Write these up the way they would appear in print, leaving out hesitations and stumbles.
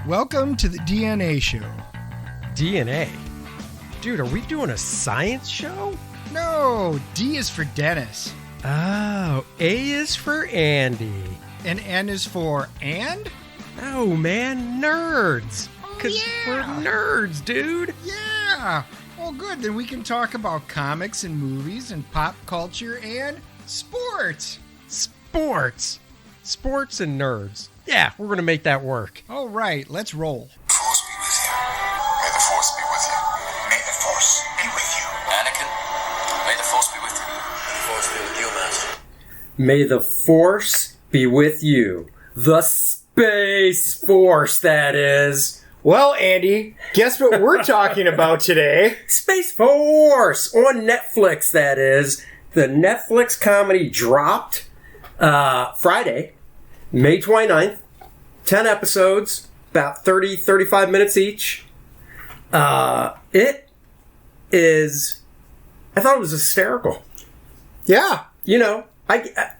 Welcome to the DNA show. DNA? Dude, are we doing a science show? No, D is for Dennis. Oh, A is for Andy. And N is for and? Oh, man, nerds. Oh, yeah. We're nerds, dude. Yeah. Well, good. Then we can talk about comics and movies and pop culture and sports. Sports and nerds. Yeah, we're going to make that work. All right, let's roll. Force be with you. May the Force be with you. May the Force be with you. Anakin, may the Force be with you. May the Force be with you, Master. May the Force be with you. The Space Force, that is. Well, Andy, guess what we're talking about today? Space Force! On Netflix, that is. The Netflix comedy dropped Friday, May 29th. 10 episodes, about 35 minutes each. It is... I thought it was hysterical. Yeah. You know, I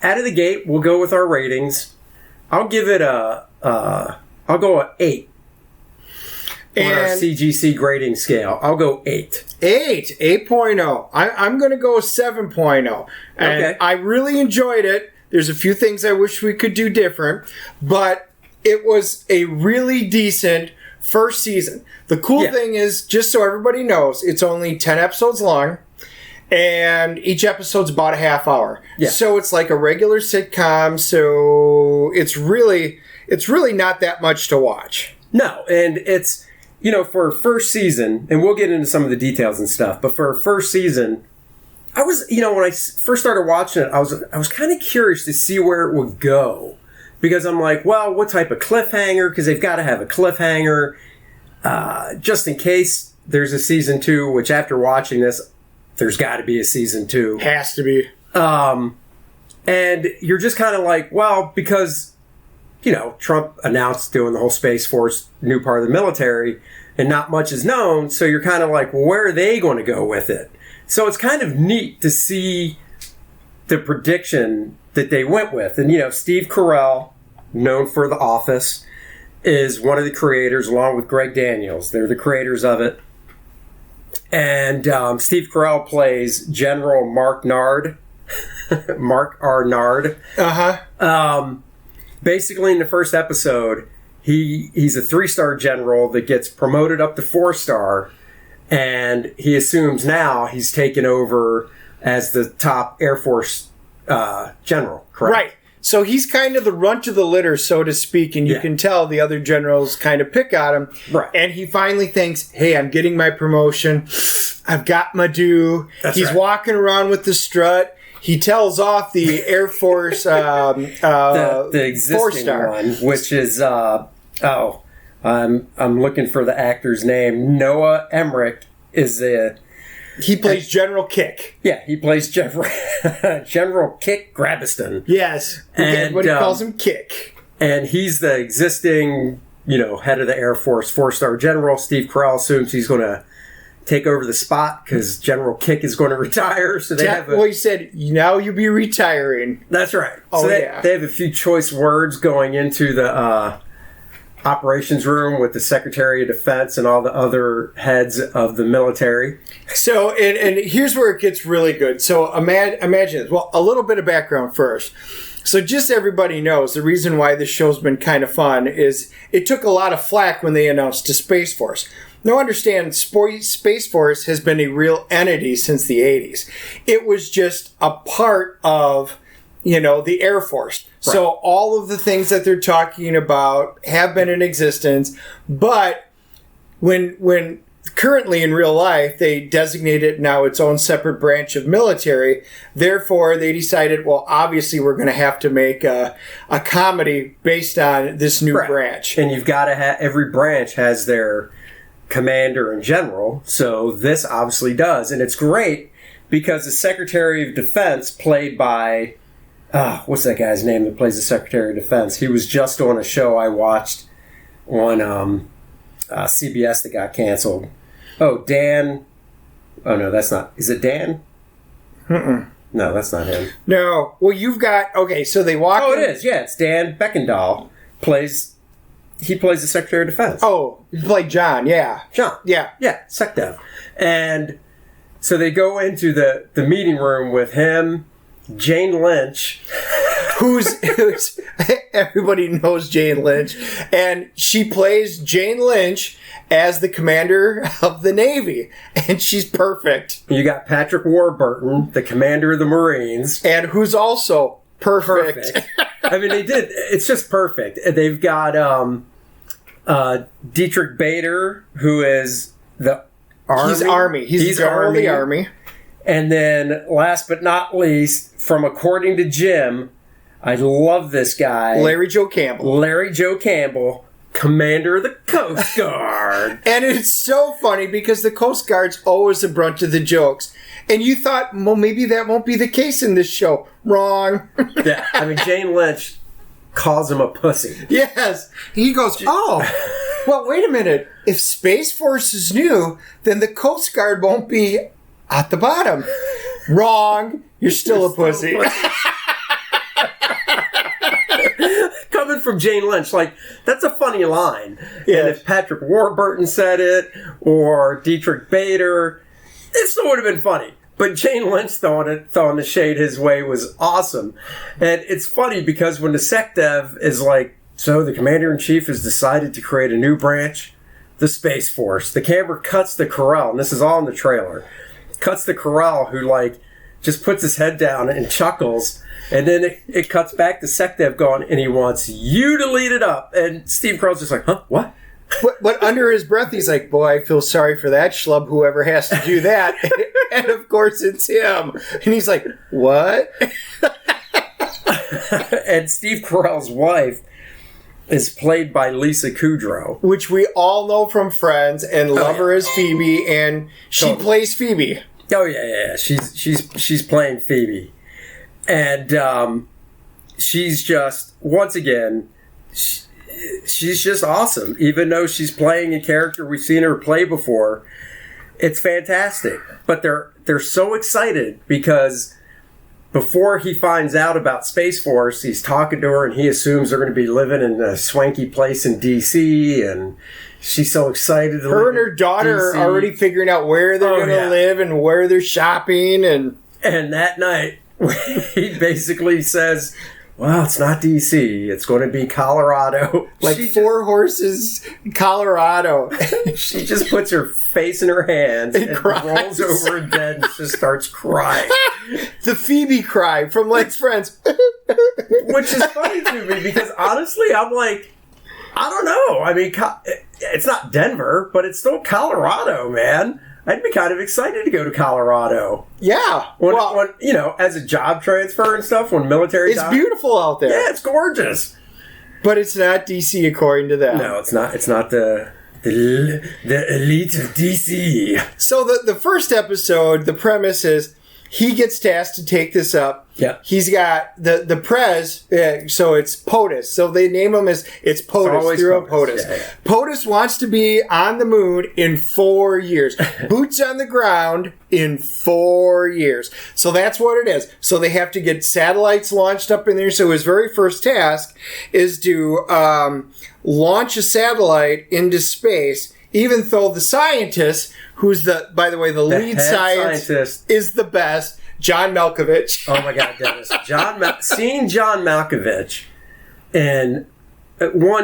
out of the gate, we'll go with our ratings. I'll give it I'll go 8. On our CGC grading scale. I'll go 8. 8.0. I'm going to go 7.0. And Okay. I really enjoyed it. There's a few things I wish we could do different, but it was a really decent first season. The cool thing is, just so everybody knows, it's only 10 episodes long, and each episode's about a half hour. Yeah. So it's like a regular sitcom, so it's really not that much to watch. No, and it's, you know, for a first season, and we'll get into some of the details and stuff, but for a first season, I was, you know, when I first started watching it, I was kind of curious to see where it would go. Because I'm like, well, what type of cliffhanger? Because they've got to have a cliffhanger. Just in case there's a season 2, which after watching this, there's got to be a season 2. Has to be. And you're just kind of like, well, because, you know, Trump announced doing the whole Space Force, new part of the military, and not much is known. So you're kind of like, well, where are they going to go with it? So it's kind of neat to see the prediction that they went with. And, you know, Steve Carell, known for The Office, is one of the creators, along with Greg Daniels. They're the creators of it. And Steve Carell plays General Mark Nard. Mark R. Nard. Uh-huh. Basically, in the first episode, he's a 3-star general that gets promoted up to 4-star. And he assumes now he's taken over as the top Air Force general, correct? Right. So he's kind of the runt of the litter, so to speak, and you can tell the other generals kind of pick at him. Right. And he finally thinks, hey, I'm getting my promotion. I've got my due. He's walking around with the strut. He tells off the Air Force The existing 4-star one, which is, I'm looking for the actor's name. Noah Emmerich is He plays General Kick. Yeah, he plays General Kick Grabiston. Yes. And, Everybody calls him Kick. And he's the existing, you know, head of the Air Force 4-star general. Steve Carell assumes he's going to take over the spot because General Kick is going to retire. So they have well, he said, now you'll be retiring. That's right. Oh, so they have a few choice words going into the operations room with the Secretary of Defense and all the other heads of the military. So, and here's where it gets really good. So imagine this. Well, a little bit of background first. So just so everybody knows, the reason why this show's been kind of fun is it took a lot of flack when they announced the Space Force. Now understand, Space Force has been a real entity since the 80s. It was just a part of, you know, the Air Force. Right. So all of the things that they're talking about have been in existence, but when currently in real life they designate it now its own separate branch of military, therefore they decided, well, obviously we're going to have to make a comedy based on this new branch. And you've got to have, every branch has their commander and general, so this obviously does. And it's great because the Secretary of Defense, played by what's that guy's name that plays the Secretary of Defense? He was just on a show I watched on CBS that got canceled. Oh, Dan. Oh, no, that's not. Is it Dan? Mm-mm. No, that's not him. No. Well, you've got... Okay, so they walk... Oh, it is. Yeah, it's Dan Beckendahl. Plays he plays the Secretary of Defense. Oh, like John, yeah. John. Yeah. Yeah, SecDef. And so they go into the meeting room with him, Jane Lynch. who's everybody knows Jane Lynch, and she plays Jane Lynch as the commander of the Navy, and she's perfect. You got Patrick Warburton, the commander of the Marines. And who's also perfect. I mean, they did. It's just perfect. They've got Dietrich Bader, who is the Army. He's Army. He's General of the Army. And then, last but not least, from According to Jim, I love this guy. Larry Joe Campbell, commander of the Coast Guard. And it's so funny because the Coast Guard's always the brunt of the jokes. And you thought, well, maybe that won't be the case in this show. Wrong. Yeah, I mean, Jane Lynch calls him a pussy. Yes. He goes, oh, well, wait a minute. If Space Force is new, then the Coast Guard won't be at the bottom. Wrong. You're still a pussy. Coming from Jane Lynch, like, that's a funny line. Yeah. And if Patrick Warburton said it, or Dietrich Bader, it still would have been funny. But Jane Lynch throwing the shade his way was awesome. And it's funny because when the SecDev is like, so the Commander-in-Chief has decided to create a new branch, the Space Force. The camera cuts to Carell, and this is all in the trailer. Cuts to Carell, who, like, just puts his head down and chuckles. And then it cuts back to SecDev going, and he wants you to lead it up. And Steve Carell's just like, huh, what? But under his breath, he's like, boy, I feel sorry for that schlub, whoever has to do that. And of course, it's him. And he's like, what? And Steve Carell's wife is played by Lisa Kudrow. Which we all know from Friends and love her as Phoebe. And she plays Phoebe. Oh, yeah. She's playing Phoebe. And she's just, once again, she's just awesome. Even though she's playing a character we've seen her play before, it's fantastic. But they're so excited because before he finds out about Space Force, he's talking to her and he assumes they're going to be living in a swanky place in D.C. and she's so excited. Her and her daughter are already figuring out where they're going to live and where they're shopping. And that night, he basically says, well, it's not D.C. It's going to be Colorado. Like Four Horses, Colorado. She just puts her face in her hands and rolls over in bed and just starts crying. The Phoebe cry from Let's Friends. Which is funny to me because honestly, I'm like, I don't know. I mean, it's not Denver, but it's still Colorado, man. I'd be kind of excited to go to Colorado. Yeah. When, as a job transfer and stuff, when military It's beautiful out there. Yeah, it's gorgeous. But it's not D.C. according to them. No, it's not. It's not the elite of D.C. So the first episode, the premise is he gets tasked to take this up. Yeah. He's got the Prez, so it's POTUS. So they name him as it's POTUS, through POTUS. Yeah. POTUS wants to be on the moon in 4 years. Boots on the ground in 4 years. So that's what it is. So they have to get satellites launched up in there. So his very first task is to launch a satellite into space, even though the scientist, who's by the way, the lead scientist is the best, John Malkovich. Oh my God, Dennis. Seeing John Malkovich and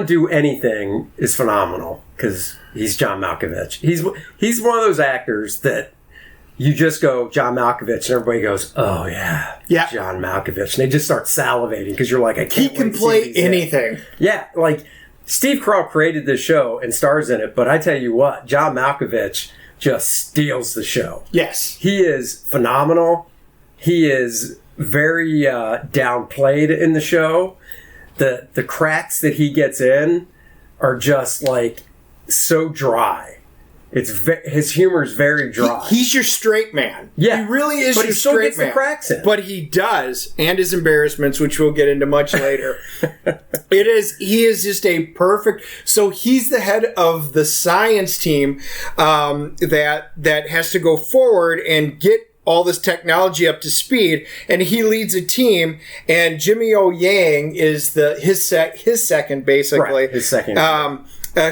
do anything is phenomenal because he's John Malkovich. He's one of those actors that you just go, John Malkovich, and everybody goes, oh yeah, John Malkovich. And they just start salivating because you're like, I can't He can play anything. Yeah, like Steve Carell created this show and stars in it, but I tell you what, John Malkovich just steals the show. Yes. He is phenomenal. He is very downplayed in the show. The cracks that he gets in are just like so dry. His humor is very dry. He's your straight man. Yeah, he really is. But your he still straight gets man. the cracks in. But he does, and his embarrassments, which we'll get into much later. He is just a perfect. So he's the head of the science team that has to go forward and get all this technology up to speed, and he leads a team. And Jimmy O Yang is his second, basically. Right, his second.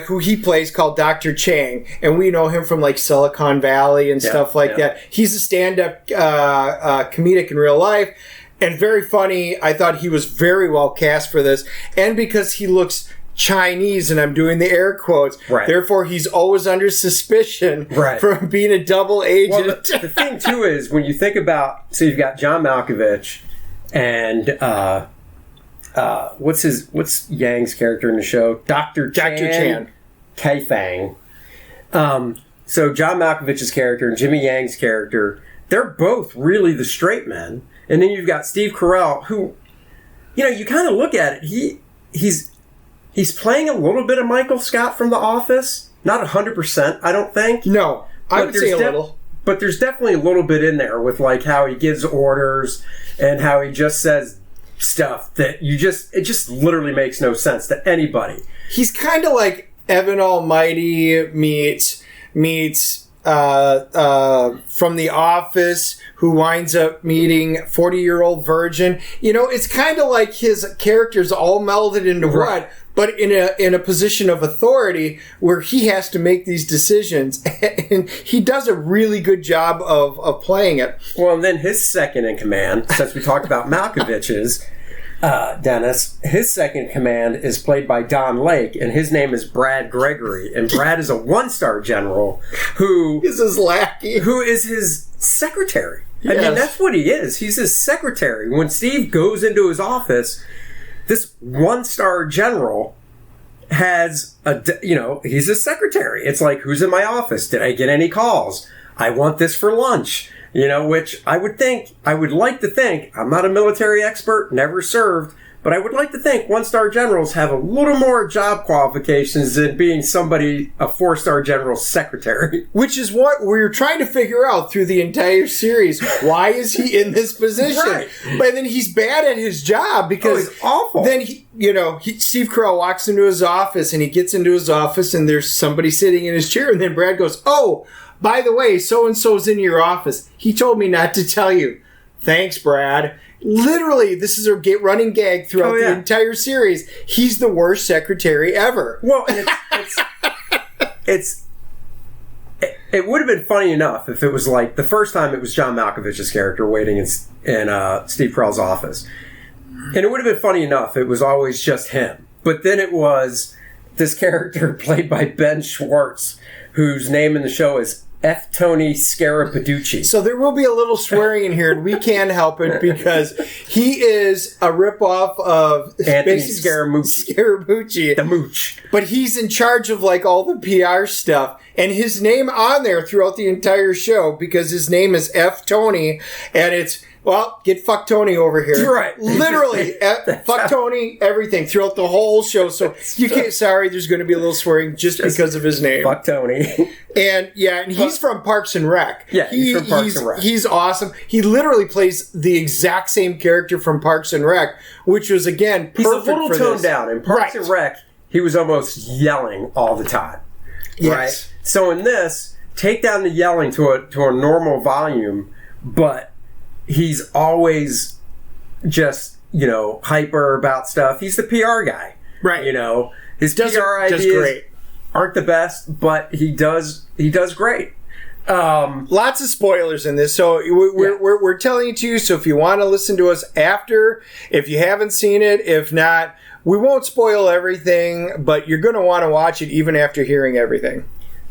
Who he plays, called Dr. Chang, and we know him from like Silicon Valley and stuff like that. He's a stand-up comedic in real life, and very funny. I thought he was very well cast for this, and because he looks Chinese, and I'm doing the air quotes, therefore he's always under suspicion from being a double agent. Well, the thing too is, when you think about, so you've got John Malkovich and what's Yang's character in the show? Dr. Chan. Kaifang. So John Malkovich's character and Jimmy Yang's character, they're both really the straight men. And then you've got Steve Carell, who, you kind of look at it, he's playing a little bit of Michael Scott from The Office. Not 100%, I don't think. No, I would say a little. But there's definitely a little bit in there with like how he gives orders and how he just says stuff that it just literally makes no sense to anybody. He's kind of like Evan Almighty meets from The Office, who winds up meeting 40-year-old virgin. It's kind of like his characters all melded into one, but in a position of authority where he has to make these decisions, and he does a really good job of playing it. Well, and then his second in command, since we talked about Malkovich's, Dennis, his second in command is played by Don Lake, and his name is Brad Gregory, and Brad is a one-star general who is his lackey, who is his secretary. Yes. I mean, that's what he is. He's his secretary. When Steve goes into his office, this one-star general has he's his secretary. It's like, who's in my office? Did I get any calls? I want this for lunch. Which I would like to think, I'm not a military expert, never served, but I would like to think one-star generals have a little more job qualifications than being a four-star general's secretary. Which is what we're trying to figure out through the entire series. Why is he in this position? Right. But then he's bad at his job because he's awful. Then Steve Carell walks into his office, and he gets into his office, and there's somebody sitting in his chair, and then Brad goes, "Oh, by the way, so-and-so's in your office. He told me not to tell you." Thanks, Brad. Literally, this is a running gag throughout the entire series. He's the worst secretary ever. Well, and it would have been funny enough if it was like the first time it was John Malkovich's character waiting in Steve Carell's office. And it would have been funny enough. It was always just him. But then it was this character played by Ben Schwartz, whose name in the show is F. Tony Scarapaducci. So there will be a little swearing in here, and we can't help it because he is a ripoff of Anthony Scaramucci. The Mooch. But he's in charge of like all the PR stuff, and his name on there throughout the entire show because his name is F. Tony, and it's, well, get fuck Tony over here. Right. Literally, fuck Tony, everything throughout the whole show. So you can't, sorry, there's going to be a little swearing just because of his name. Fuck Tony. And he's from Parks and Rec. Yeah, he's from Parks and Rec. He's awesome. He literally plays the exact same character from Parks and Rec, which was, again, perfect for this. He's a little toned down. In Parks and Rec, he was almost yelling all the time. Yes. Right? So in this, take down the yelling to a normal volume, but he's always just, hyper about stuff. He's the PR guy. Right. His PR ideas aren't the best, but he does great. Lots of spoilers in this, so we're telling it to you. So if you want to listen to us after, if you haven't seen it, if not, we won't spoil everything, but you're going to want to watch it even after hearing everything.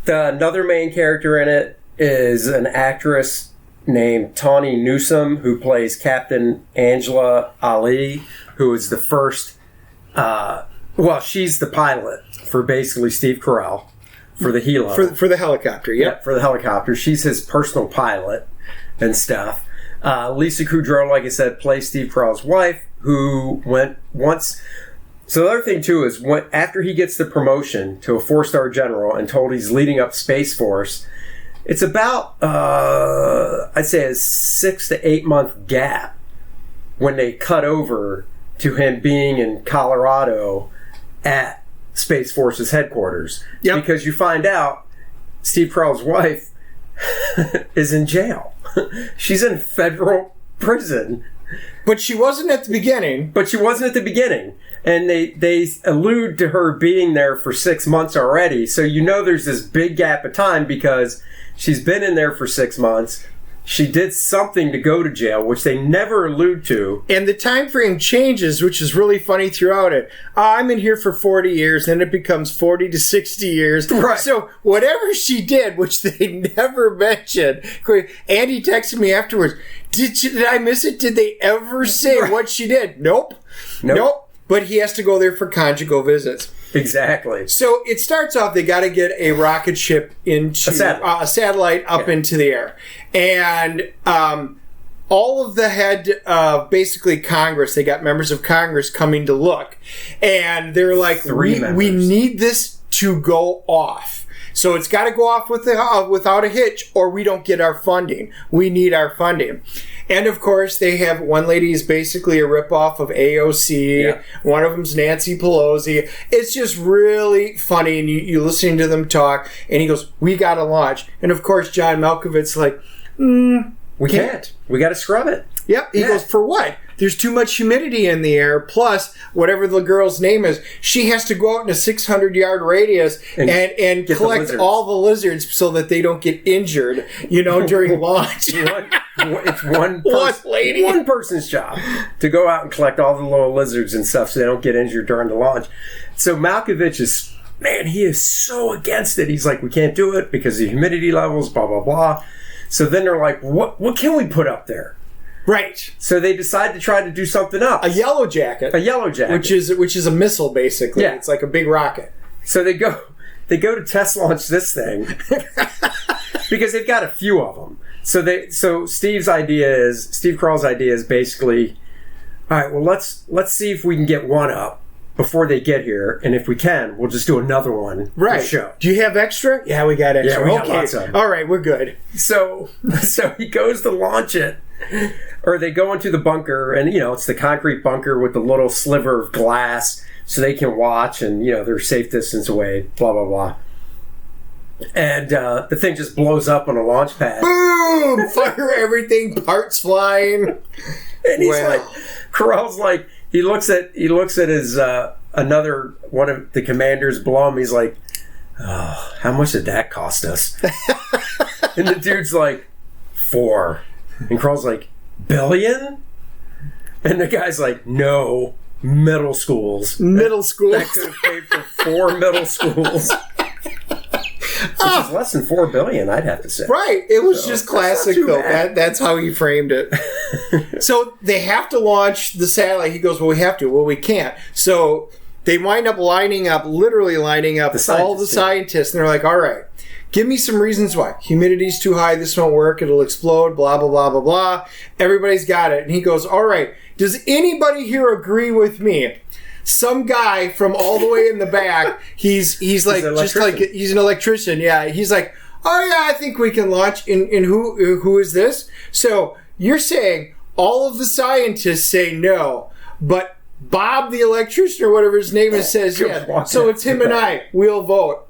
Another main character in it is an actress named Tawny Newsome, who plays Captain Angela Ali, who is the first, she's the pilot for basically Steve Carell for the helo. For the helicopter, Yep, for the helicopter. She's his personal pilot and stuff. Lisa Kudrow, like I said, plays Steve Carell's wife, who went once. So the other thing, too, is after he gets the promotion to a 4-star general and told he's leading up Space Force, it's about, I'd say, a 6 to 8 month gap when they cut over to him being in Colorado at Space Force's headquarters. Yep. Because you find out Steve Carell's wife is in jail. She's in federal prison. But she wasn't at the beginning. And they allude to her being there for 6 months already. So there's this big gap of time because she's been in there for 6 months. She did something to go to jail, which they never allude to. And the time frame changes, which is really funny throughout it. I'm in here for 40 years, then it becomes 40 to 60 years. Right. So whatever she did, which they never mentioned, Andy texted me afterwards, did I miss it? Did they ever say what she did? Nope. But he has to go there for conjugal visits. Exactly. So it starts off, they got to get a rocket ship into a satellite up into the air. And all of the head of basically Congress, they got members of Congress coming to look. And they're like, we need this to go off. So it's got to go off without a hitch, or we don't get our funding. We need our funding. And of course, they have one lady is basically a ripoff of AOC. Yeah. One of them's Nancy Pelosi. It's just really funny, and you listening to them talk. And he goes, "We got to launch." And of course, John Malkovich's like, "We can't. We got to scrub it." Yep. He goes, "For what? There's too much humidity in the air. Plus, whatever the girl's name is, she has to go out in a 600-yard radius and collect all the lizards so that they don't get injured, during launch." It's one person's job to go out and collect all the little lizards and stuff so they don't get injured during the launch. So Malkovich he is so against it. He's like, "We can't do it because of the humidity levels, blah, blah, blah." So then they're like, what can we put up there? Right. So they decide to try to do something else. A yellow jacket. Which is a missile, basically. Yeah. It's like a big rocket. So they go to test launch this thing because they've got a few of them. So Steve Carell's idea is basically, all right, well let's see if we can get one up before they get here, and if we can, we'll just do another one. Right. For show. Do you have extra? Yeah, we got extra. Yeah, we got lots of them. All right, we're good. So he goes to launch it. Or they go into the bunker, and it's the concrete bunker with the little sliver of glass, so they can watch, and they're safe distance away. Blah blah blah. And the thing just blows up on a launch pad. Boom! Fire everything, parts flying. And he's Carell's like, he looks at his another one of the commanders below him. He's like, "Oh, how much did that cost us?" And the dude's like, "4." And Carell's like, "Billion?" And the guy's like, "No, middle schools. That could have paid for 4 middle schools." Which is less than $4 billion, I'd have to say. Right. It was just classic, though. That's how he framed it. So they have to launch the satellite. He goes, "Well, we have to." "Well, we can't." So they wind up literally lining up all the scientists. And they're like, "All right, give me some reasons why. Humidity's too high. This won't work. It'll explode. Blah, blah, blah, blah, blah." Everybody's got it. And he goes, "All right, does anybody here agree with me?" Some guy from all the way in the back, he's like, just like, he's an electrician. Yeah. He's like, "Oh yeah, I think we can launch." And who is this? So you're saying all of the scientists say no, but Bob the electrician or whatever his name is says yes. So it's him and I. We'll vote.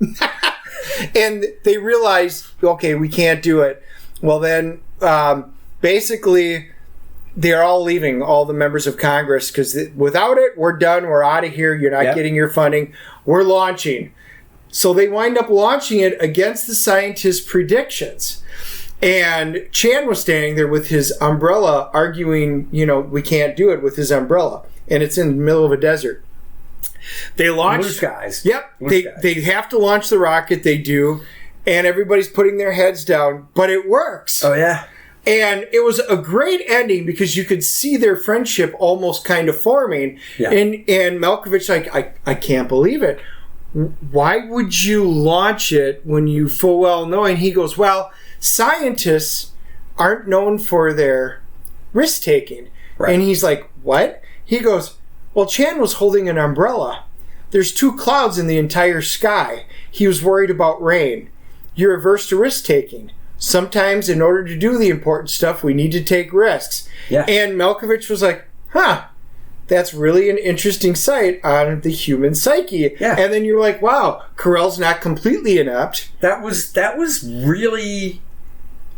And they realize, okay, we can't do it. Well, then, basically, they're all leaving, all the members of Congress, because without it, we're done. We're out of here. You're not getting your funding. We're launching. So they wind up launching it against the scientists' predictions. And Chan was standing there with his umbrella arguing, we can't do it with his umbrella. And it's in the middle of a desert. They launch. Blue skies. Yep. They have to launch the rocket. They do. And everybody's putting their heads down. But it works. Oh, yeah. And it was a great ending because you could see their friendship almost kind of forming. Yeah. And Malkovich, like, I can't believe it. Why would you launch it when you full well know? And he goes, "Well, scientists aren't known for their risk-taking." Right. And he's like, "What?" He goes, "Well, Chan was holding an umbrella. There's 2 clouds in the entire sky. He was worried about rain. You're averse to risk-taking. Sometimes, in order to do the important stuff, we need to take risks." Yeah. And Malkovich was like, that's really an interesting sight on the human psyche. Yeah. And then you're like, wow, Carell's not completely inept. That was really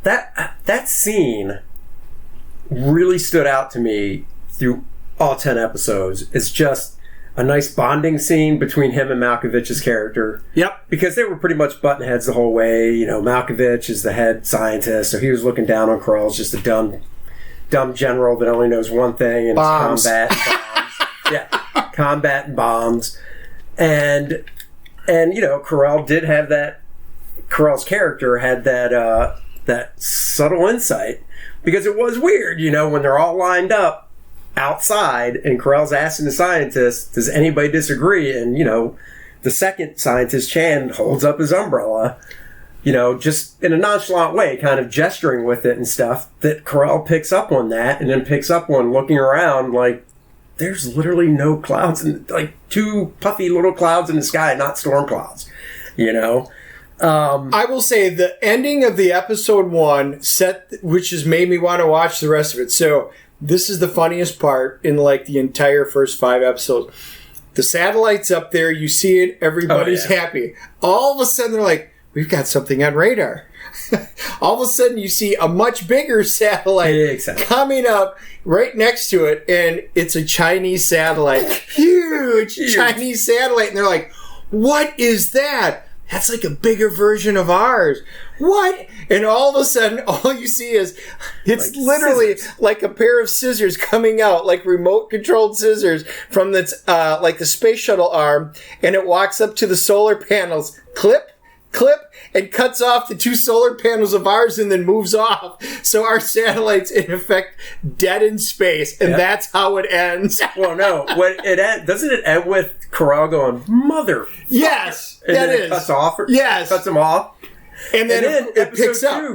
that scene really stood out to me through all 10 episodes. It's just a nice bonding scene between him and Malkovich's character. Yep. Because they were pretty much button heads the whole way. You know, Malkovich is the head scientist, so he was looking down on Krell's just a dumb general that only knows one thing, and bombs. It's combat and bombs. Yeah, combat and bombs. And you know, Carell's character had that subtle insight, because it was weird, you know, when they're all lined up outside and Carell's asking the scientist, does anybody disagree? And, you know, the second scientist, Chan, holds up his umbrella, you know, just in a nonchalant way, kind of gesturing with it and stuff, that Carell picks up on that, and then picks up on looking around like, there's literally no clouds, and like two puffy little clouds in the sky, not storm clouds, you know? I will say the ending of the episode 1 which has made me want to watch the rest of it. So this is the funniest part in like the entire first 5 episodes. The satellite's up there, you see it, everybody's happy. All of a sudden they're like, we've got something on radar. All of a sudden you see a much bigger satellite coming up right next to it, and it's a Chinese satellite. Huge Chinese satellite. And they're like, what is that? That's like a bigger version of ours. What? And all of a sudden, all you see is, it's like literally scissors. Like a pair of scissors coming out, like remote-controlled scissors from like the space shuttle arm, and it walks up to the solar panels, clip, and cuts off the 2 solar panels of ours and then moves off. So our satellite's, in effect, dead in space, and that's how it ends. Well, no. Doesn't it end with Carell going, mother? Yes, and then it cuts off? Cuts him off. And then it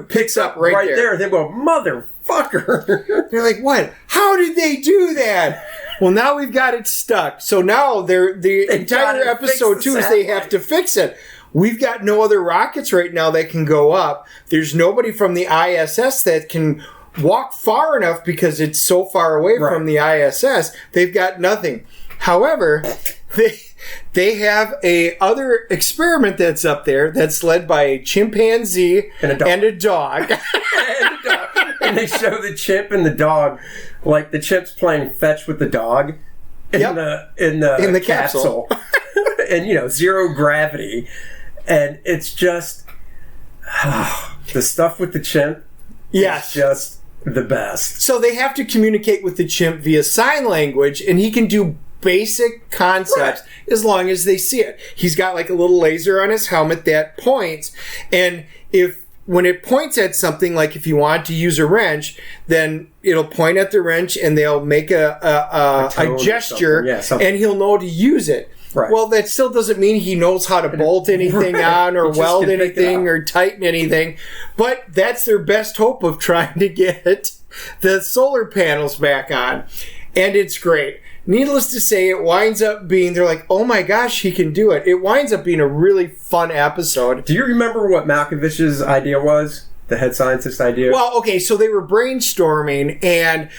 picks up right there. They go, motherfucker. They're like, what? How did they do that? Well, now we've got it stuck. So now the entire episode 2 is they have to fix it. We've got no other rockets right now that can go up. There's nobody from the ISS that can walk far enough because it's so far away from the ISS. They've got nothing. However, they have a other experiment that's up there that's led by a chimpanzee and a dog. And they show the chimp and the dog, like the chimp's playing fetch with the dog in the capsule. And, you know, zero gravity. And it's just the stuff with the chimp is just the best. So they have to communicate with the chimp via sign language, and he can do basic concepts as long as they see it. He's got like a little laser on his helmet that points, and when it points at something, like if you want to use a wrench, then it'll point at the wrench and they'll make a gesture, and he'll know to use it. Right. Well, that still doesn't mean he knows how to bolt anything on or weld anything or tighten anything. But that's their best hope of trying to get the solar panels back on. And it's great. Needless to say, it winds up being, they're like, oh my gosh, he can do it. It winds up being a really fun episode. Do you remember what Malkovich's idea was? The head scientist idea? Well, okay, so they were brainstorming, and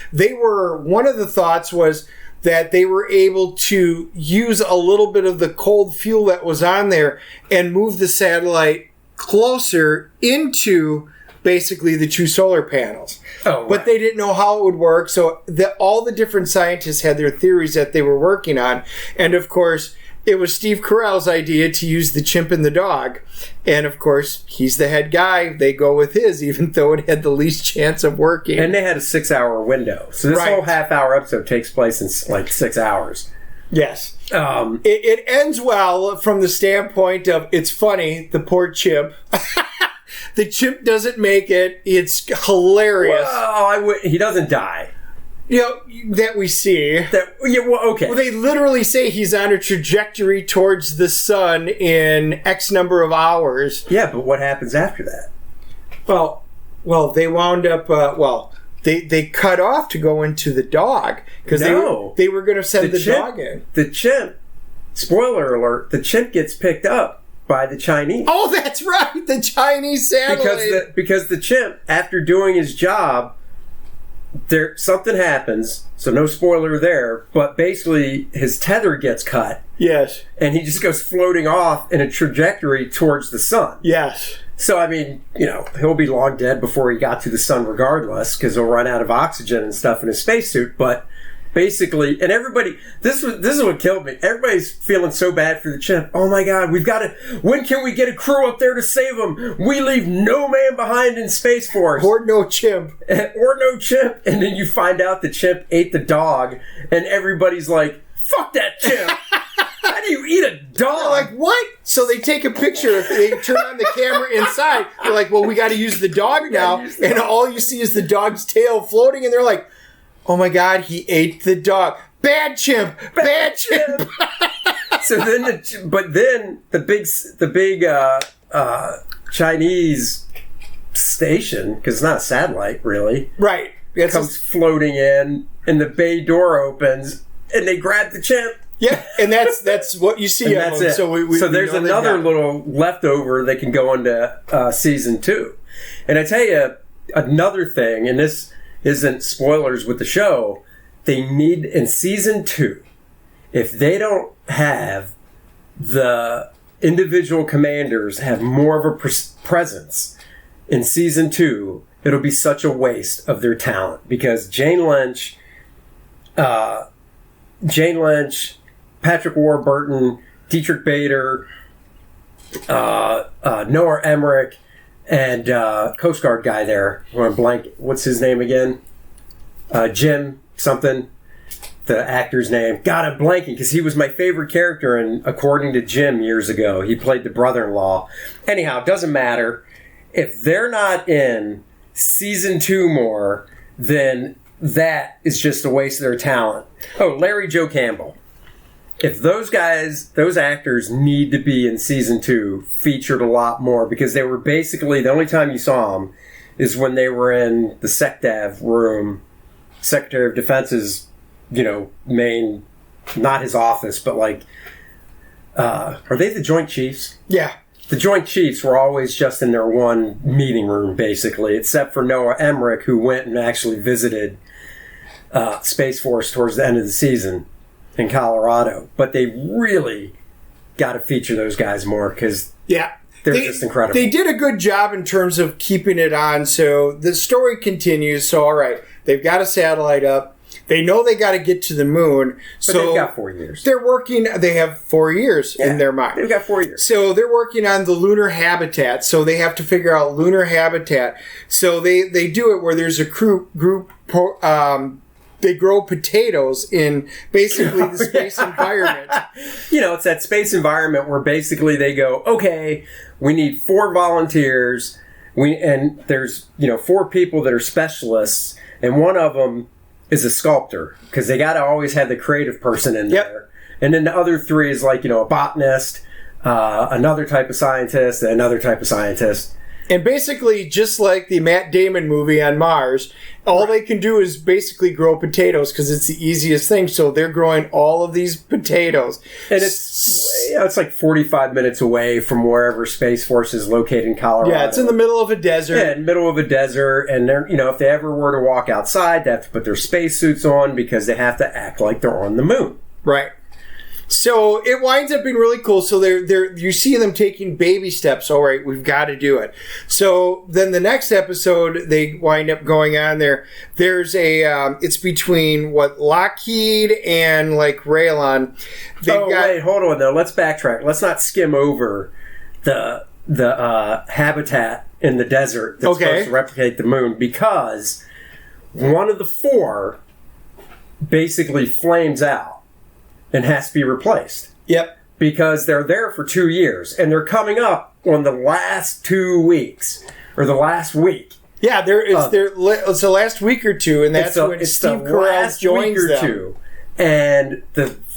one of the thoughts was that they were able to use a little bit of the cold fuel that was on there and move the satellite closer into basically the 2 solar panels. But they didn't know how it would work, so all the different scientists had their theories that they were working on. And of course, it was Steve Carell's idea to use the chimp and the dog. And of course, he's the head guy. They go with his, even though it had the least chance of working. And they had a 6-hour window. So this whole half-hour episode takes place in like 6 hours. Yes. It ends well from the standpoint of, it's funny, the poor chimp. The chimp doesn't make it. It's hilarious. Well, he doesn't die. You know, that we see. Okay. Well, they literally say he's on a trajectory towards the sun in X number of hours. Yeah, but what happens after that? Well, they wound up, they cut off to go into the dog. Because they were going to send the dog in. The chimp, spoiler alert, the chimp gets picked up by the Chinese. Oh, that's right, the Chinese satellite. Because the chimp, after doing his job, something happens, so no spoiler there, but basically his tether gets cut. Yes. And he just goes floating off in a trajectory towards the sun. Yes. So, I mean, he'll be long dead before he got to the sun regardless, because he'll run out of oxygen and stuff in his spacesuit. But basically, and everybody, this is what killed me. Everybody's feeling so bad for the chimp. Oh my God, when can we get a crew up there to save him? We leave no man behind in Space Force. Or no chimp. Or no chimp. And then you find out the chimp ate the dog, and everybody's like, fuck that chimp. How do you eat a dog? They're like, what? So they take a picture. They turn on the camera inside. They're like, well, we got to use the dog now. And all you see is the dog's tail floating. And they're like, oh my God, he ate the dog. Bad chimp. Bad chimp. So then, the big Chinese station, because it's not a satellite really, Right. comes floating in, and the bay door opens, and they grab the chimp. Yeah, and that's what you see. And that's them. it. So there's another little leftover that can go into season 2. And I tell you another thing, and this isn't spoilers with the show, they need in season 2, if they don't have the individual commanders have more of a presence in season 2, it'll be such a waste of their talent, because Jane Lynch, Patrick Warburton, Dietrich Bader, Noah Emmerich, and Coast Guard guy there. What's his name again? Jim something. The actor's name. God, I'm blanking, because he was my favorite character, and according to Jim years ago, he played the brother-in-law. Anyhow, it doesn't matter. If they're not in season 2 more, then that is just a waste of their talent. Oh, Larry Joe Campbell. If those guys, those actors need to be in season 2, featured a lot more, because they were basically, the only time you saw them is when they were in the SecDef room, Secretary of Defense's, main, not his office, but are they the Joint Chiefs? Yeah. The Joint Chiefs were always just in their one meeting room, basically, except for Noah Emmerich, who went and actually visited Space Force towards the end of the season in Colorado. But they really got to feature those guys more, because they're just incredible. They did a good job in terms of keeping it on. So the story continues. So, all right, they've got a satellite up. They know they got to get to the moon. But they've got 4 years. They're working. They have 4 years in their mind. They've got 4 years. So they're working on the lunar habitat. So they have to figure out lunar habitat. So they do it where there's a group. They grow potatoes in basically the space environment. It's that space environment where basically they go, okay, we need 4 volunteers. And there's 4 people that are specialists, and one of them is a sculptor, because they got to always have the creative person in there. And then the other 3 is a botanist, another type of scientist, and another type of scientist. And basically, just like the Matt Damon movie on Mars, all they can do is basically grow potatoes, because it's the easiest thing. So they're growing all of these potatoes. And it's like 45 minutes away from wherever Space Force is located in Colorado. Yeah, it's in the middle of a desert. Yeah, in the middle of a desert. And they're, if they ever were to walk outside, they have to put their spacesuits on, because they have to act like they're on the moon. Right. So it winds up being really cool. So you see them taking baby steps. All right, we've got to do it. So then the next episode, they wind up going on there. There's it's between Lockheed and Raylon. Wait, hold on though. Let's backtrack. Let's not skim over the habitat in the desert that's supposed to replicate the moon, because one of the 4 basically flames out and has to be replaced. Yep. Because they're there for 2 years, and they're coming up on the last 2 weeks, or the last week. Yeah, it's the last week or 2, and that's when Steve Carell joins them. And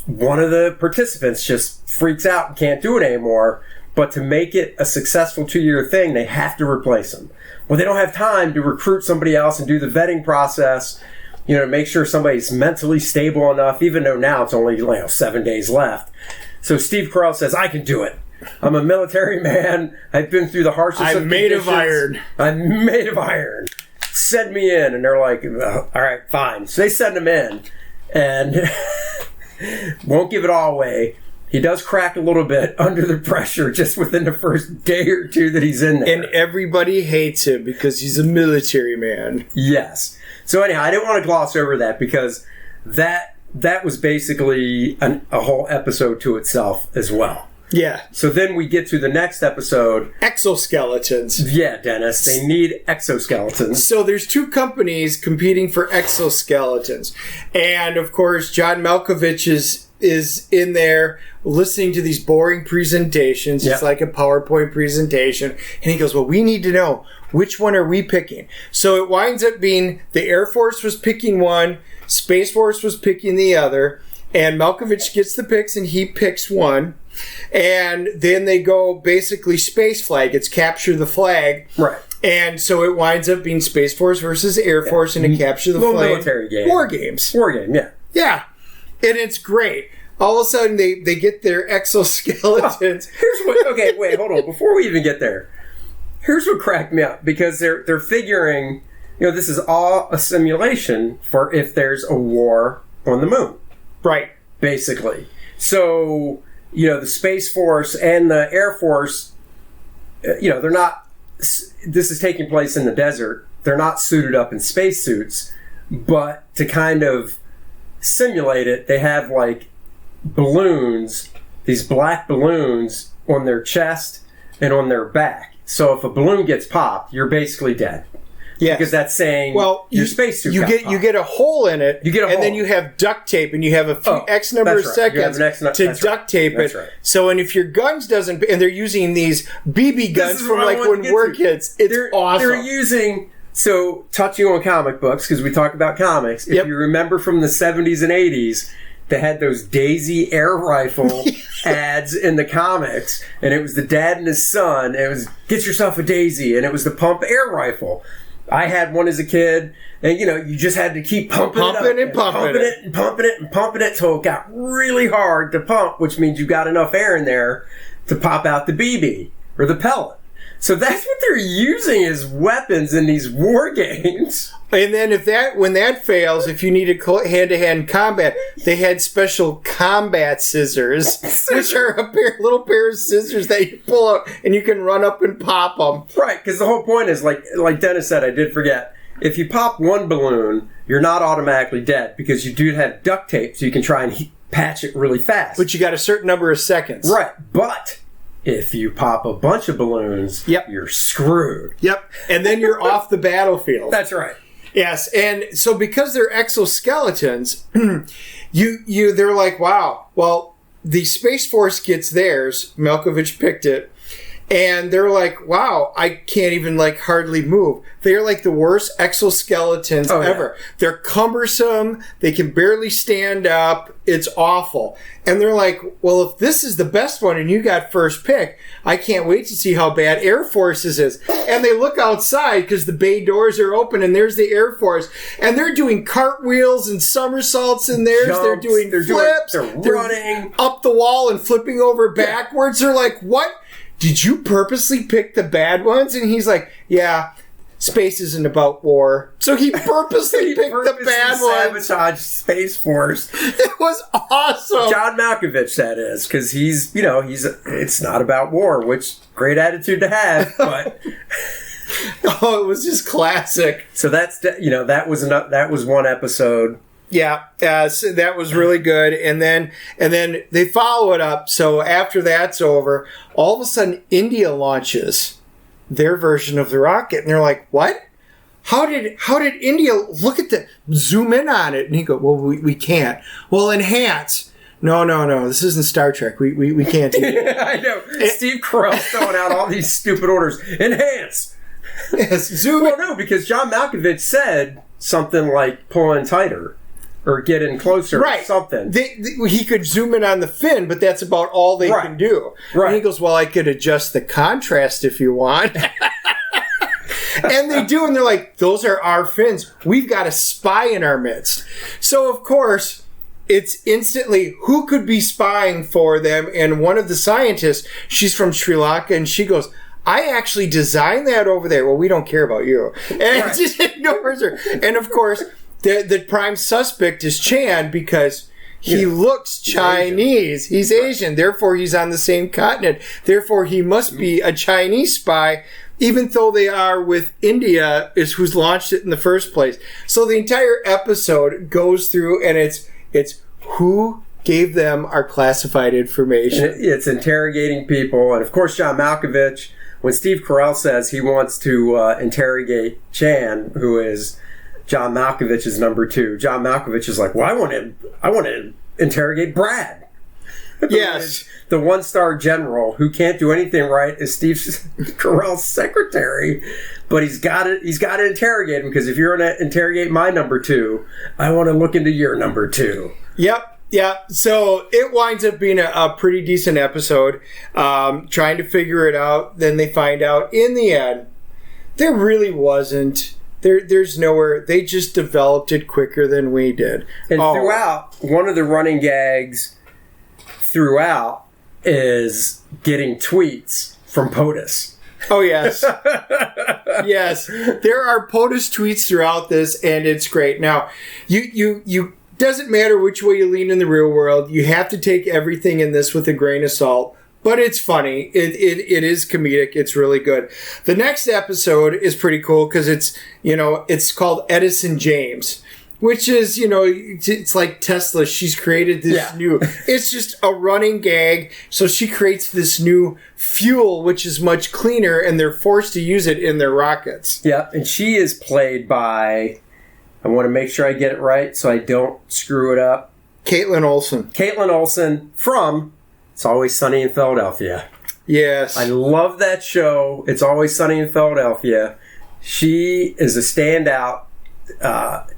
one of the participants just freaks out and can't do it anymore. But to make it a successful 2-year thing, they have to replace him. Well, they don't have time to recruit somebody else and do the vetting process, to make sure somebody's mentally stable enough, even though now it's only 7 days left. So Steve Carell says, I can do it. I'm a military man. I've been through the harshest of conditions. I'm made of iron. Send me in. And they're like, all right, fine. So they send him in, and won't give it all away. He does crack a little bit under the pressure just within the first day or two that he's in there. And everybody hates him because he's a military man. Yes. So anyhow, I didn't want to gloss over that because that was basically a whole episode to itself as well. Yeah. So then we get to the next episode. Exoskeletons. Yeah, Dennis. They need exoskeletons. So there's two companies competing for exoskeletons. And, of course, John Malkovich is in there listening to these boring presentations. Yep. It's like a PowerPoint presentation. And he goes, well, we need to know, which one are we picking? So it winds up being the Air Force was picking one, Space Force was picking the other, and Malkovich gets the picks and he picks one. And then they go basically space flag. It's capture the flag. Right. And so it winds up being Space Force versus Air Force and a capture the flag. Military game. War games. War game, yeah. Yeah. And it's great. All of a sudden they get their exoskeletons. Okay, wait, hold on. Before we even get there, here's what cracked me up. Because they're figuring, this is all a simulation for if there's a war on the moon. Right. Basically. So, the Space Force and the Air Force, they're not, this is taking place in the desert. They're not suited up in spacesuits, but to kind of simulate it, they have like balloons, these black balloons on their chest and on their back. So if a balloon gets popped, you're basically dead. Yeah, because that's saying your spacesuit. You get a hole in it. And then you have duct tape, and you have a few X number of seconds to duct tape it. Right. So, and if your guns doesn't, and they're using these BB guns from like when we're kids, it's awesome. They're using touching on comic books because we talk about comics. If you remember from the 70s and 80s. They had those Daisy air rifle ads in the comics, and it was the dad and his son. It was, get yourself a Daisy, and it was the pump air rifle. I had one as a kid, and you just had to keep pumping it till it got really hard to pump, which means you got enough air in there to pop out the BB or the pellet. So that's what they're using as weapons in these war games. And then when that fails, if you needed hand-to-hand combat, they had special combat scissors, which are a little pair of scissors that you pull out and you can run up and pop them. Right, because the whole point is, like Dennis said, I did forget, if you pop one balloon, you're not automatically dead because you do have duct tape, so you can try and patch it really fast. But you got a certain number of seconds. Right, but if you pop a bunch of balloons, you're screwed. Yep, and then you're off the battlefield. That's right. Yes, and so because they're exoskeletons, they're like, wow, well, the Space Force gets theirs, Malkovich picked it, and they're like, wow, I can't even hardly move. They're like the worst exoskeletons ever. Yeah. They're cumbersome, they can barely stand up, it's awful. And they're like, well, if this is the best one and you got first pick, I can't wait to see how bad Air Force's is. And they look outside because the bay doors are open and there's the Air Force. And they're doing cartwheels and somersaults in theirs. They're doing flips. They're running up the wall and flipping over backwards. They're like, what? Did you purposely pick the bad ones? And he's like, yeah. Space isn't about war. So he purposely picked the bad ones. Sabotage Space Force. It was awesome. John Malkovich, that is, because it's not about war, which great attitude to have, but it was just classic. So that was one episode. Yeah, so that was really good. And then they follow it up. So after that's over, all of a sudden India launches their version of the rocket, and they're like, what? How did India look at zoom in on it? And he go, well, we can't. Well, enhance. No, this isn't Star Trek. We can't do that. I know. Steve Carell's throwing out all these stupid orders. Enhance. Yes, zoom in. Well, no, because John Malkovich said something like pull in tighter or get in closer or something. He could zoom in on the fin, but that's about all they can do. Right. And he goes, well, I could adjust the contrast if you want. And they do, and they're like, those are our fins. We've got a spy in our midst. So, of course, it's instantly who could be spying for them. And one of the scientists, she's from Sri Lanka, and she goes, I actually designed that over there. Well, we don't care about you. And it just ignores her. And, of course, the prime suspect is Chan because He looks Chinese. He's Asian. Therefore, he's on the same continent. Therefore, he must be a Chinese spy, even though they are with India, is who's launched it in the first place. So the entire episode goes through, and it's who gave them our classified information. It's interrogating people. And, of course, John Malkovich, when Steve Carell says he wants to interrogate Chan, who is John Malkovich's number 2, John Malkovich is like, well, I want to interrogate Brad. Yes. The one-star general who can't do anything right is Steve Carell's secretary, but he's got to interrogate him, because if you're going to interrogate my number 2, I want to look into your number 2. Yep. Yeah, so it winds up being a pretty decent episode, trying to figure it out. Then they find out in the end, there really wasn't. There's nowhere. They just developed it quicker than we did. And throughout, one of the running gags throughout is getting tweets from POTUS. Oh, yes. Yes. There are POTUS tweets throughout this, and it's great. Now, you doesn't matter which way you lean in the real world. You have to take everything in this with a grain of salt. But it's funny. It is comedic. It's really good. The next episode is pretty cool because it's called Edison James, which is, it's like Tesla. She's created this new, it's just a running gag. So she creates this new fuel, which is much cleaner, and they're forced to use it in their rockets. Yeah, and she is played by, I want to make sure I get it right so I don't screw it up, Caitlin Olsen. Caitlin Olsen from It's Always Sunny in Philadelphia. Yes. I love that show. It's Always Sunny in Philadelphia. She is a standout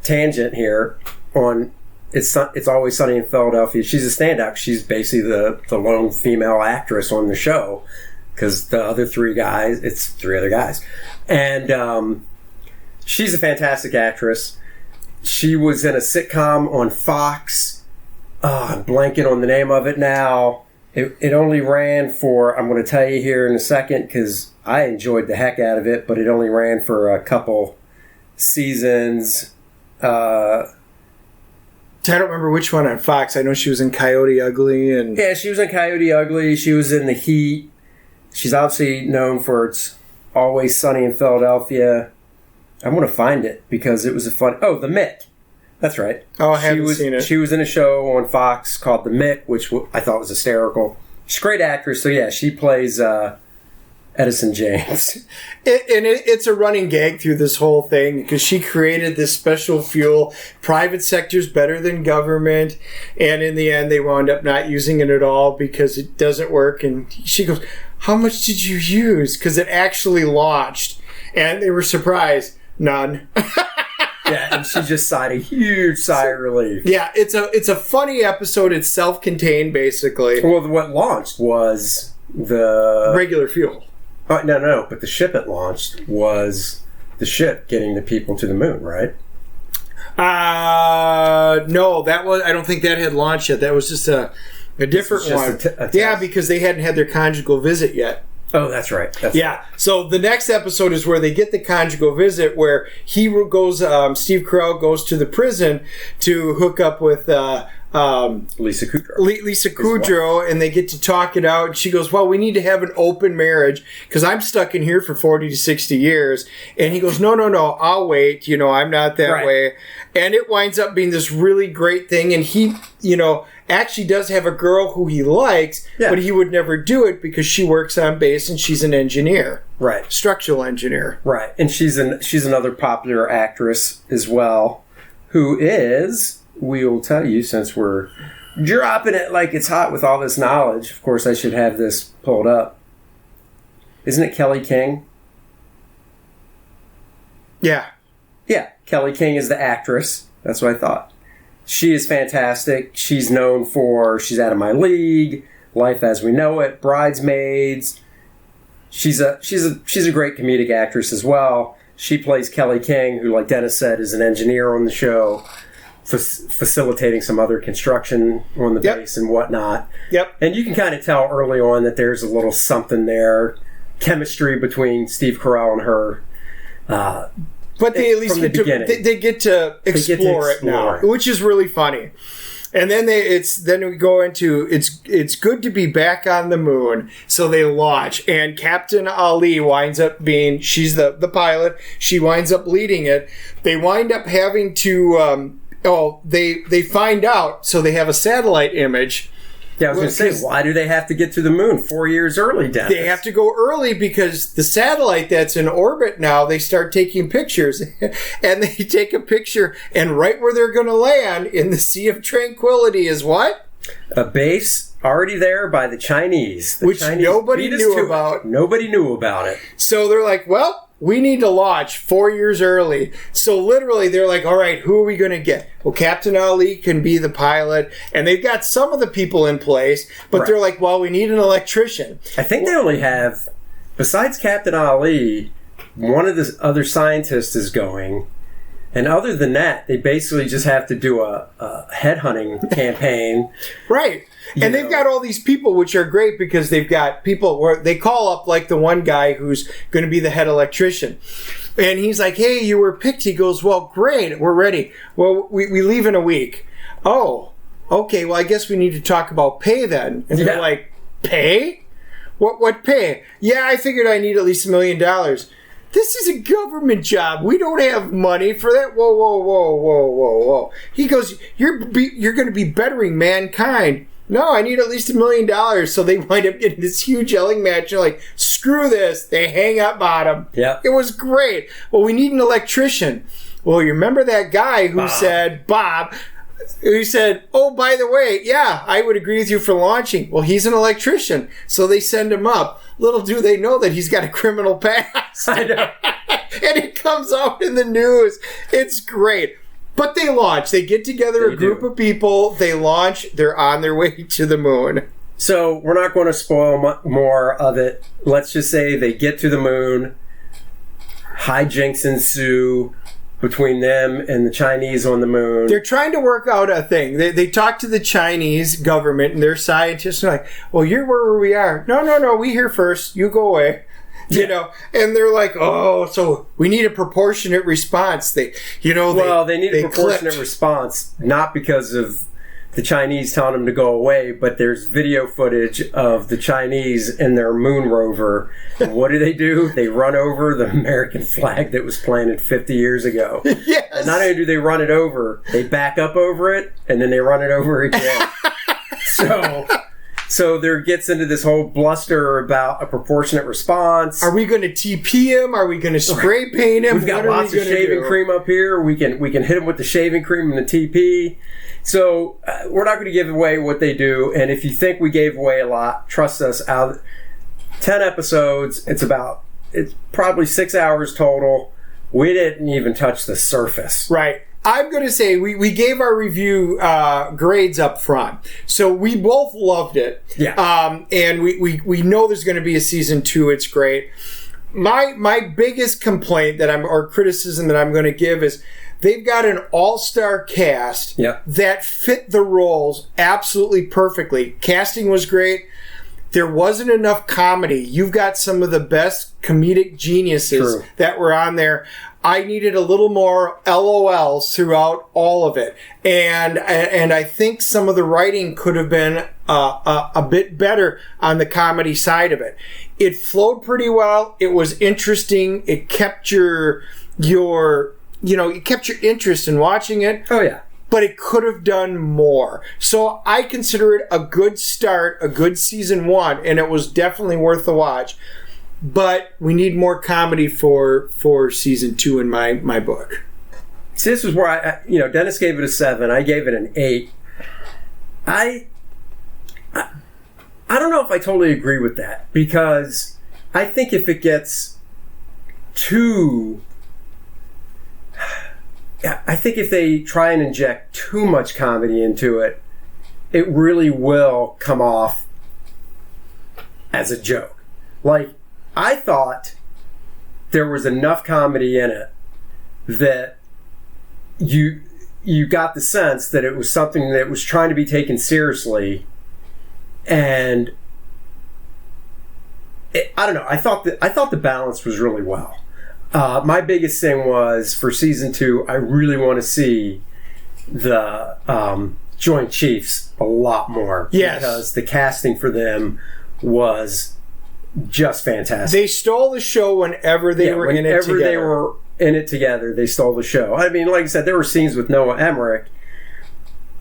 tangent here on It's Always Sunny in Philadelphia. She's a standout. She's basically the lone female actress on the show, because the other 3 guys, it's 3 other guys. And she's a fantastic actress. She was in a sitcom on Fox. I'm blanking on the name of it now. It only ran for, I'm going to tell you here in a second, because I enjoyed the heck out of it, but it only ran for a couple seasons. I don't remember which one on Fox. I know she was in Coyote Ugly. Yeah, she was in Coyote Ugly. She was in The Heat. She's obviously known for It's Always Sunny in Philadelphia. I want to find it because it was a fun... Oh, The Mick. That's right. Oh, I haven't seen it. She was in a show on Fox called The Mick, which I thought was hysterical. She's a great actress, so yeah, she plays Edison James. It's a running gag through this whole thing because she created this special fuel. Private sector's better than government, and in the end, they wound up not using it at all because it doesn't work. And she goes, "How much did you use?" Because it actually launched, and they were surprised. None. Yeah, and she just sighed a huge sigh of relief. Yeah, it's a funny episode. It's self-contained, basically. Well, what launched was the... regular fuel. No, but the ship it launched was the ship getting the people to the moon, right? No, that was... I don't think that had launched yet. That was just a different one. Yeah, because they hadn't had their conjugal visit yet. Oh, that's right. Right. So the next episode is where they get the conjugal visit, where he goes. Steve Carell goes to the prison to hook up with Lisa Kudrow. Lisa Kudrow, and they get to talk it out. And she goes, "Well, we need to have an open marriage because I'm stuck in here for 40 to 60 years." And he goes, "No, I'll wait. I'm not that way." And it winds up being this really great thing. And he, actually does have a girl who he likes, but he would never do it because she works on base and she's an engineer. Right. Structural engineer. Right. And she's another popular actress as well, who is, we will tell you since we're dropping it like it's hot with all this knowledge. Of course, I should have this pulled up. Isn't it Kelly King? Yeah. Yeah. Kelly King is the actress. That's what I thought. She is fantastic. She's known for She's Out of My League, Life as We Know It, Bridesmaids. She's a great comedic actress as well. She plays Kelly King, who, like Dennis said, is an engineer on the show, facilitating some other construction on the base and whatnot. Yep. And you can kind of tell early on that there's a little something there, chemistry between Steve Carell and her. But they at least get to explore it now, which is really funny. And then then we go into it's good to be back on the moon. So they launch, and Captain Ali winds up being, she's the pilot. She winds up leading it. They wind up having to they find out, so they have a satellite image. Yeah, I was going to say, why do they have to get to the moon 4 years early, Dennis? They have to go early because the satellite that's in orbit now, they start taking pictures. And they take a picture, and right where they're going to land in the Sea of Tranquility is what? A base already there by the Chinese. Which nobody knew about. Nobody knew about it. So they're like, well, we need to launch 4 years early. So literally, they're like, all right, who are we going to get? Well, Captain Ali can be the pilot. And they've got some of the people in place. But they're like, well, we need an electrician. I think they only have, besides Captain Ali, one of the other scientists is going. And other than that, they basically just have to do a headhunting campaign. Right. And they've got all these people, which are great because they've got people where they call up like the one guy who's going to be the head electrician. And he's like, hey, you were picked. He goes, well, great. We're ready. Well, we leave in a week. Oh, okay. Well, I guess we need to talk about pay then. And they're like, pay? What pay? Yeah, I figured I need at least $1 million. This is a government job. We don't have money for that. Whoa. He goes, you're going to be bettering mankind. No, I need at least $1 million. So they wind up getting this huge yelling match. You're like, screw this. They hang up bottom. Yeah. It was great. Well, we need an electrician. Well, you remember that guy who said, Bob, who said, oh, by the way, yeah, I would agree with you for launching. Well, he's an electrician. So they send him up. Little do they know that he's got a criminal past. I know. And it comes out in the news. It's great. But they launch. They get together a group of people. They launch. They're on their way to the moon. So we're not going to spoil more of it. Let's just say they get to the moon. Hijinks ensue between them and the Chinese on the moon. They're trying to work out a thing. They talk to the Chinese government, and their scientists are like, well, you're where we are. No, we here first. You go away. You know, and they're like, oh, so we need a proportionate response. They need a proportionate response, not because of the Chinese telling them to go away, but there's video footage of the Chinese in their moon rover. And what do? They run over the American flag that was planted 50 years ago. Yes. And not only do they run it over, they back up over it, and then they run it over again. So there gets into this whole bluster about a proportionate response. Are we going to TP him? Are we going to spray paint him? We've got lots of shaving cream up here. We can hit him with the shaving cream and the TP. So we're not going to give away what they do. And if you think we gave away a lot, trust us. Out of 10 episodes, it's probably 6 hours total. We didn't even touch the surface. Right. I'm going to say we gave our review grades up front. So we both loved it. Yeah. And we know there's going to be a season 2. It's great. My biggest complaint or criticism that I'm going to give is they've got an all-star cast that fit the roles absolutely perfectly. Casting was great. There wasn't enough comedy. You've got some of the best comedic geniuses that were on there. I needed a little more LOLs throughout all of it. And I think some of the writing could have been a bit better on the comedy side of it. It flowed pretty well. It was interesting. It kept your interest in watching it. Oh, yeah. But it could have done more. So I consider it a good start, a good season 1, and it was definitely worth the watch. But we need more comedy for season 2 in my book. See, this was where Dennis gave it a 7. I gave it an 8. I don't know if I totally agree with that, because I think if it gets too... I think if they try and inject too much comedy into it, it really will come off as a joke. Like, I thought there was enough comedy in it that you got the sense that it was something that was trying to be taken seriously, and I don't know. I thought the balance was really well. My biggest thing was for season 2, I really want to see the Joint Chiefs a lot more. Yes. Because the casting for them was just fantastic. They stole the show whenever they were in it together. Whenever they were in it together, they stole the show. I mean, like I said, there were scenes with Noah Emmerich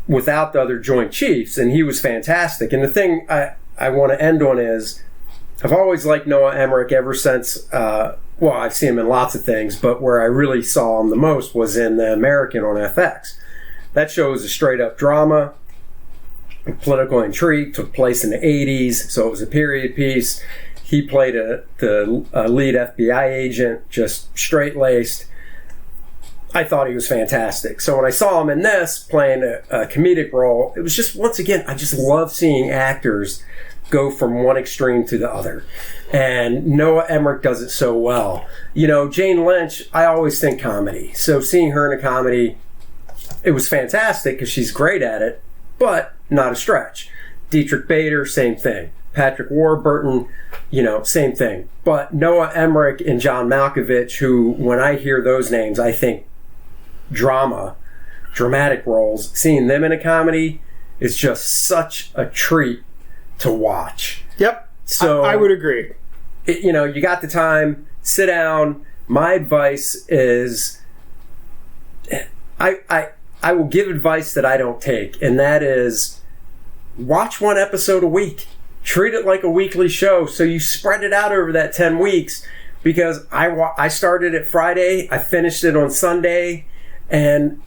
without the other Joint Chiefs, and he was fantastic. And the thing I want to end on is, I've always liked Noah Emmerich ever since, well, I've seen him in lots of things, but where I really saw him the most was in The American on FX. That show was a straight-up drama, political intrigue, took place in the 80s, so it was a period piece. He played the lead FBI agent, just straight-laced. I thought he was fantastic. So when I saw him in this, playing a comedic role, it was just, once again, I just love seeing actors go from one extreme to the other. And Noah Emmerich does it so well. You know, Jane Lynch, I always think comedy. So seeing her in a comedy, it was fantastic because she's great at it, but not a stretch. Dietrich Bader, same thing. Patrick Warburton, you know, same thing. But Noah Emmerich and John Malkovich, who, when I hear those names, I think dramatic roles. Seeing them in a comedy is just such a treat to watch. Yep. So I would agree. You know, you got the time, sit down. My advice is, I will give advice that I don't take, and that is, watch one episode a week. Treat it like a weekly show, so you spread it out over that 10 weeks. Because I started it Friday, I finished it on Sunday, and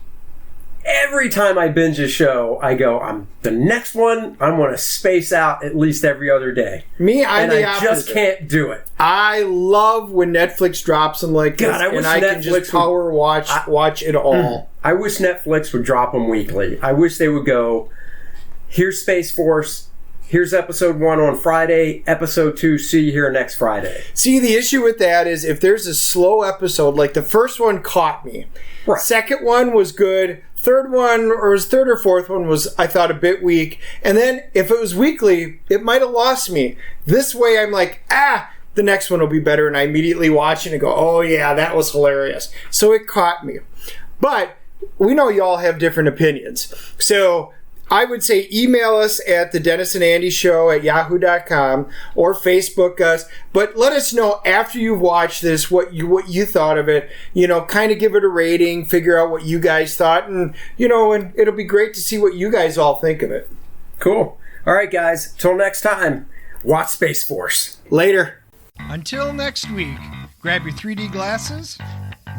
every time I binge a show, I go, the next one, I'm going to space out at least every other day. I just can't do it. I love when Netflix drops them like this, and I can just power watch it all. I wish Netflix would drop them weekly. I wish they would go, here's Space Force, here's episode 1 on Friday, episode 2, see you here next Friday. See, the issue with that is if there's a slow episode, like the first one caught me. Right. Second one was good. Third or fourth one was, I thought, a bit weak. And then if it was weekly, it might have lost me. This way I'm like, the next one will be better. And I immediately watch it and go, oh yeah, that was hilarious. So it caught me. But we know y'all have different opinions. So I would say email us at the Dennis and Andy Show at yahoo.com or Facebook us. But let us know after you've watched this what you thought of it. You know, kind of give it a rating, figure out what you guys thought, and you know, and it'll be great to see what you guys all think of it. Cool. All right, guys. Till next time, watch Space Force. Later. Until next week, grab your 3D glasses.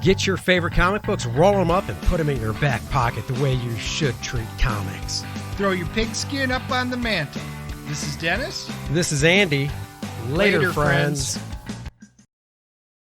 Get your favorite comic books, roll them up, and put them in your back pocket the way you should treat comics. Throw your pigskin up on the mantle. This is Dennis. This is Andy. Later, friends.